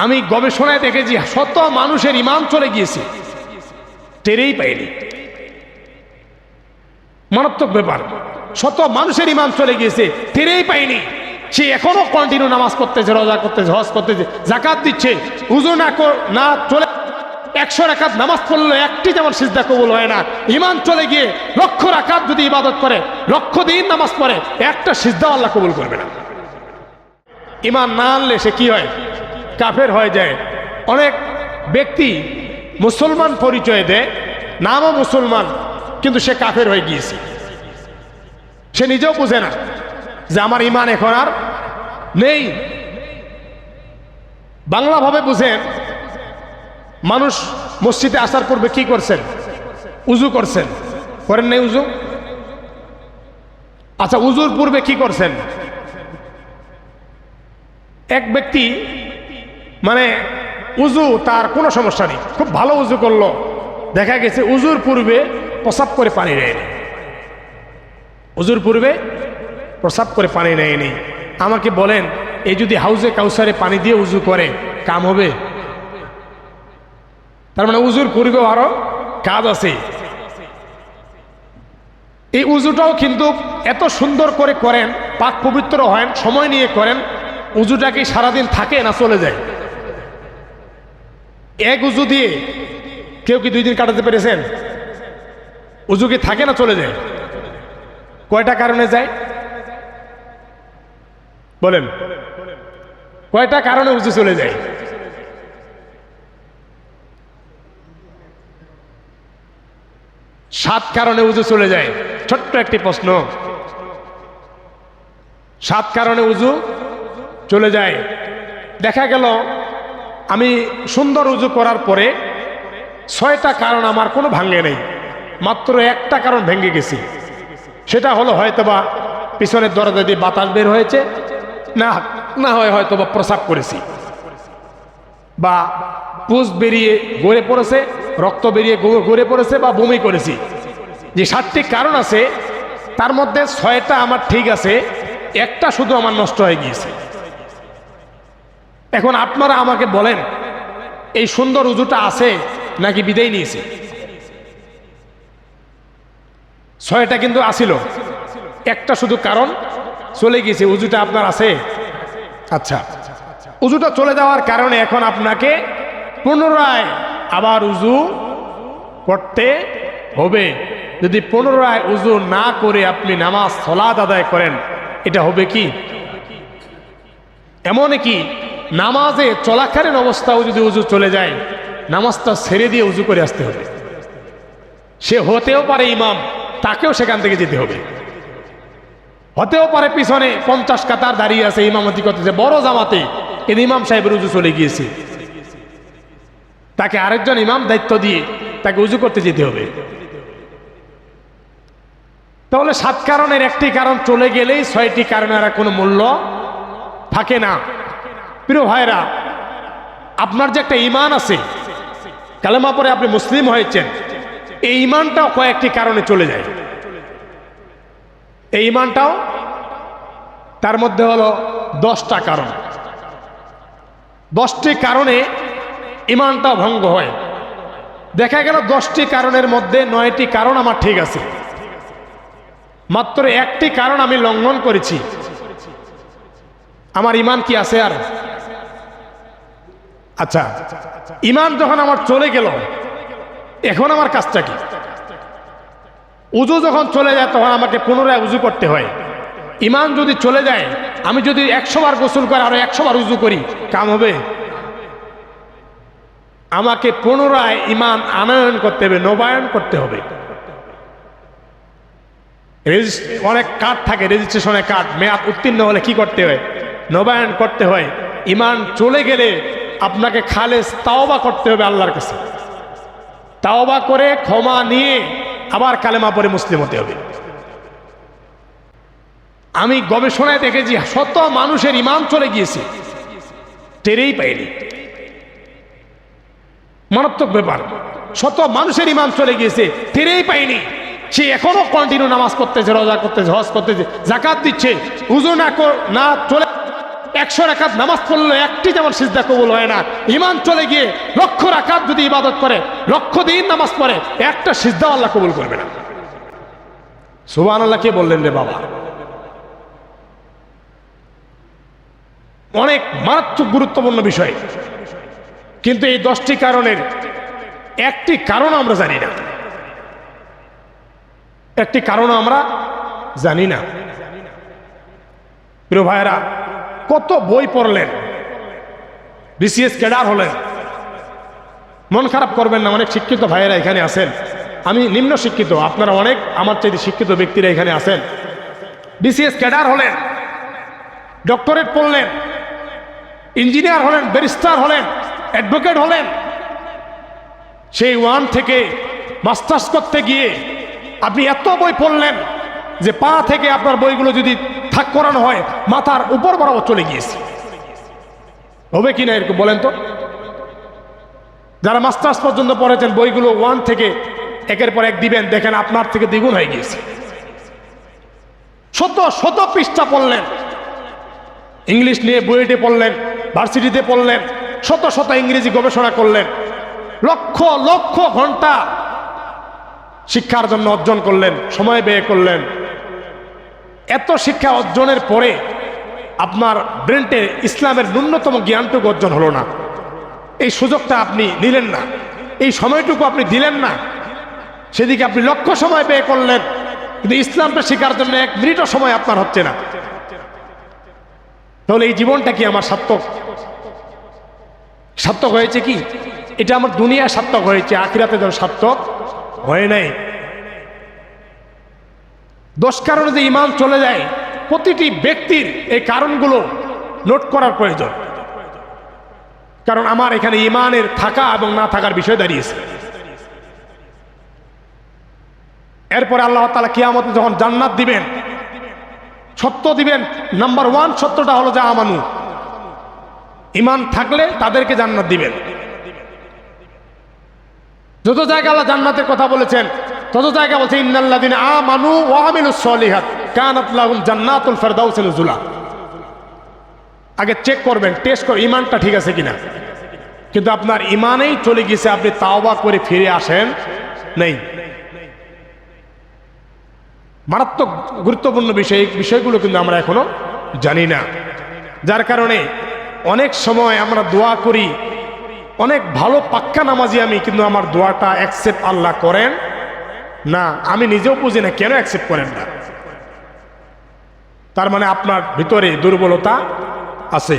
আমি গবেষণায় দেখেছি শত মানুষের ঈমান চলে গিয়েছে, টেরেই পাইনি। মারাত্মক ব্যাপার, শত মানুষের ঈমান চলে গিয়েছে, টেরেই পাইনি। সে এখনো কন্টিনিউ নামাজ পড়তেছে, রোজা করতেছে, হজ করতেছে, যাকাত দিচ্ছে, উযু না চলে 100 রাকাত নামাজ পড়লে একটি যেমন সিজদা কবুল হয় না। ঈমান চলে গিয়ে লক্ষ রাকাত যদি ইবাদত করে, লক্ষ দিন নামাজ পড়ে, একটা সিজদা আল্লাহ কবুল করবে না। ঈমান না আনলে সে কি হয়? কাফের হয়ে যায়। অনেক ব্যক্তি মুসলমান পরিচয় দেয়, নামও মুসলমান, কিন্তু সে কাফের হয়ে গিয়েছে। সে নিজেও বুঝে না যে আমার ঈমান এখন আর নেই। বাংলাভাবে বুঝেন, মানুষ মসজিদে আসার পূর্বে কি করছেন? উজু করছেন, করেন নাই উজু? আচ্ছা, উজুর পূর্বে কি করছেন? এক ব্যক্তি মানে উজু তার কোনো সমস্যা নেই, খুব ভালো উজু করলো, দেখা গেছে উজুর পূর্বে প্রসাব করে পানি নেয়নি। উজুর পূর্বে প্রসাব করে পানি নেয়নি। আমাকে বলেন, এই যদি হাউজে কাউসারে পানি দিয়ে উজু করে কাম হবে? তার মানে উজুর পূর্বেও আরো কাজ আছে। এই উজুটাও কিন্তু এত সুন্দর করে করেন, পাক পবিত্র হয়, সময় নিয়ে করেন। উজুটা কি সারাদিন থাকে না চলে যায়? এক উজু দিয়ে কেউ কি 2 দিন কাটাতে পেরেছেন? উজু কি থাকে না চলে যায়? কয়টা কারণে যায় বলেন? কয়টা কারণে উজু চলে যায়? সাত কারণে উজু চলে যায়। ছোট্ট একটি প্রশ্ন, 7 কারণে উজু চলে যায়। দেখা গেল আমি সুন্দর উজু করার পরে 6টা কারণ আমার কোনো ভাঙ্গে নেই, মাত্র একটা কারণ ভেঙে গেছি। সেটা হলো হয়তোবা পিছনের দরজা দিয়ে বাতাস বের হয়েছে, না হয় হয়তোবা প্রসাব করেছি, বা পুজ বেরিয়ে গড়ে পড়েছে, রক্ত বেরিয়ে গড়ে পড়েছে, বা বমি করেছি। যে 7টি কারণ আছে তার মধ্যে 6টা আমার ঠিক আছে, একটা শুধু আমার নষ্ট হয়ে গিয়েছে। এখন আপনারা আমাকে বলেন, এই সুন্দর উজুটা আছে নাকি বিদায় নিয়েছে? 6টা কিন্তু আসিল, একটা শুধু কারণ চলে গিয়েছে। উজুটা আপনার আছে? আচ্ছা, উজুটা চলে যাওয়ার কারণে এখন আপনাকে পুনরায় আবার উজু করতে হবে। যদি পুনরায় উজু না করে আপনি নামাজ সালাত আদায় করেন, এটা হবে কি? এমন কি নামাজে চলাকালীন অবস্থাও যদি উজু চলে যায়, নামাজটা ছেড়ে দিয়ে উজু করে আসতে হবে। সে হতেও পারে ইমাম, তাকেও সেখান থেকে যেতে হবে। হতেও পারে পিছনে 50 কাতার দাঁড়িয়ে আছে, ইমামতি করতেছে বড় জামাতে, কিন্তু ইমাম সাহেবের উজু চলে গিয়েছে, তাকে আরেকজন ইমাম দায়িত্ব দিয়ে তাকে উজু করতে যেতে হবে। তাহলে 7 কারণের একটি কারণ চলে গেলেই 6টি কারণের আর কোনো মূল্য থাকে না। প্রিয় ভাইরা, আপনার যে একটা ঈমান আছে, কালেমা পরে আপনি মুসলিম হয়েছেন, এই ঈমানটাও কয়েকটি কারণে চলে যায়। এই ঈমানটাও তার মধ্যে হলো 10টা কারণ। 10টি কারণে ঈমানটা ভঙ্গ হয়। দেখা গেল 10টি কারণের মধ্যে 9টি কারণ আমার ঠিক আছে, মাত্র একটি কারণ আমি লঙ্ঘন করেছি, আমার ঈমান কি আছে আর? আচ্ছা, ঈমান যখন আমার চলে গেল, এখন আমার কাজটা কি? উজু যখন চলে যায় তখন আমাকে পুনরায় উজু করতে হয়। ঈমান যদি চলে যায়, আমি যদি 100 বার গোসল করে আরো 100 বার উজু করি, কাম হবে? আমাকে পুনরায় ঈমান আনয়ন করতে হবে, নবায়ন করতে হবে। অনেক কার্ড থাকে, রেজিস্ট্রেশনের কার্ড, মেয়াদ উত্তীর্ণ হলে কি করতে হয়? নবায়ন করতে হয়। ঈমান চলে গেলে আপনাকে খালেস তাওবা করতে হবে আল্লাহর কাছে। তাওবা করে ক্ষমা নিয়ে আবার কালেমা পড়ে মুসলিম হতে হবে। আমি গবেষণায় দেখেছি শত মানুষের ঈমান চলে গিয়েছে, টেরেই পাইনি। মারাত্মক ব্যাপার, শত মানুষের ঈমান চলে গিয়েছে, টেরেই পাইনি। সে এখনো কন্টিনিউ নামাজ পড়তেছে, রোজা করতেছে, হজ করতেছে, যাকাত দিচ্ছে, উযু না চলে 100 রাকাত নামাজ পড়লে একটি যেমন সিজদা কবুল হয় না, ইমান চলে গিয়ে লক্ষ রাকাত যদি ইবাদত করে, লক্ষ দিন নামাজ পড়ে, একটা সিজদা আল্লাহ কবুল করবে না। সুবহানাল্লাহ কে বললেন রে বাবা? অনেক মারাত্মক গুরুত্বপূর্ণ বিষয়, কিন্তু এই 10টি কারণের একটি কারণ আমরা জানি না, একটি কারণ আমরা জানি না। প্রিয় ভাইয়েরা, কত বই পড়লেন, বিসিএস ক্যাডার হলেন, মন খারাপ করবেন না, অনেক শিক্ষিত ভাইয়েরা এখানে আছেন, আমি নিম্ন শিক্ষিত, আপনারা অনেক আমার চাইতে শিক্ষিত ব্যক্তিরা এখানে আছেন। বিসিএস ক্যাডার হলেন, ডক্টরেট পড়লেন, ইঞ্জিনিয়ার হলেন, ব্যারিস্টার হলেন, অ্যাডভোকেট হলেন, সেই 1 থেকে মাস্টার্স করতে গিয়ে আপনি এত বই পড়লেন যে পা থেকে আপনার বইগুলো যদি থাক করানো হয় মাথার উপর বরাবর চলে গিয়েছে। হবে কিনা এরকম বলেন তো? যারা মাস্টার্স পর্যন্ত পড়েছেন বইগুলো 1 থেকে একের পর এক দিবেন, দেখেন আপনার থেকে দ্বিগুণ হয়ে গিয়েছে। শত শত পৃষ্ঠা পড়লেন, ইংলিশ নিয়ে বুয়েটে পড়লেন, ভার্সিটিতে পড়লেন, শত শত ইংরেজি গবেষণা করলেন, লক্ষ লক্ষ ঘন্টা শিক্ষার জন্য অর্জন করলেন, সময় ব্যয় করলেন। এত শিক্ষা অর্জনের পরে আপনার ব্রেনটে ইসলামের ন্যূনতম জ্ঞানটুকু অর্জন হলো না, এই সুযোগটা আপনি নিলেন না, এই সময়টুকু আপনি দিলেন না, সেদিকে আপনি লক্ষ সময় ব্যয় করলেন, কিন্তু ইসলামটা শেখার জন্য 1 মিনিটও সময় আপনার হচ্ছে না। তাহলে এই জীবনটা কি আমার সার্থক? সার্থক হয়েছে কি? এটা আমার দুনিয়া সার্থক হয়েছে, আখিরাতে যেন সার্থক হয় নাই। 10 কারণে যে ঈমান চলে যায়, প্রতিটি ব্যক্তির এই কারণগুলো নোট করার প্রয়োজন, কারণ আমার এখানে ঈমানের থাকা এবং না থাকার বিষয় দাঁড়িয়েছে। এরপরে আল্লাহ তাআলা কিয়ামতে যখন জান্নাত দিবেন, সত্য দিবেন, নাম্বার 1 সত্যটা হলো যে আমানু, ঈমান থাকলে তাদেরকে জান্নাত দিবেন। যত জায়গায় আল্লাহ জান্নাতের কথা বলেছেন তত জায়গা বলছে ইন্নাল্লাযিনা আমানু ওয়া আমিলুস সলিহাত কানাত লাহুম জান্নাতুল ফিরদাউসিল নুজুলা। আগে চেক করবেন, টেস্ট করে ঈমানটা ঠিক আছে কিনা। কিন্তু আপনার ঈমানেই চলে গেছে, আপনি তাওবা করে ফিরে আসেন নাই। মারাত্মক গুরুত্বপূর্ণ বিষয়, এই বিষয়গুলো কিন্তু আমরা এখনো জানি না, যার কারণে অনেক সময় আমরা দোয়া করি, অনেক ভালো পাক্কা নামাজি আমি, কিন্তু আমার দোয়াটা অ্যাকসেপ্ট আল্লাহ করেন না। আমি নিজেও বুঝি না কেন অ্যাকসেপ্ট করেন না। তার মানে আপনার ভিতরে দুর্বলতা আছে।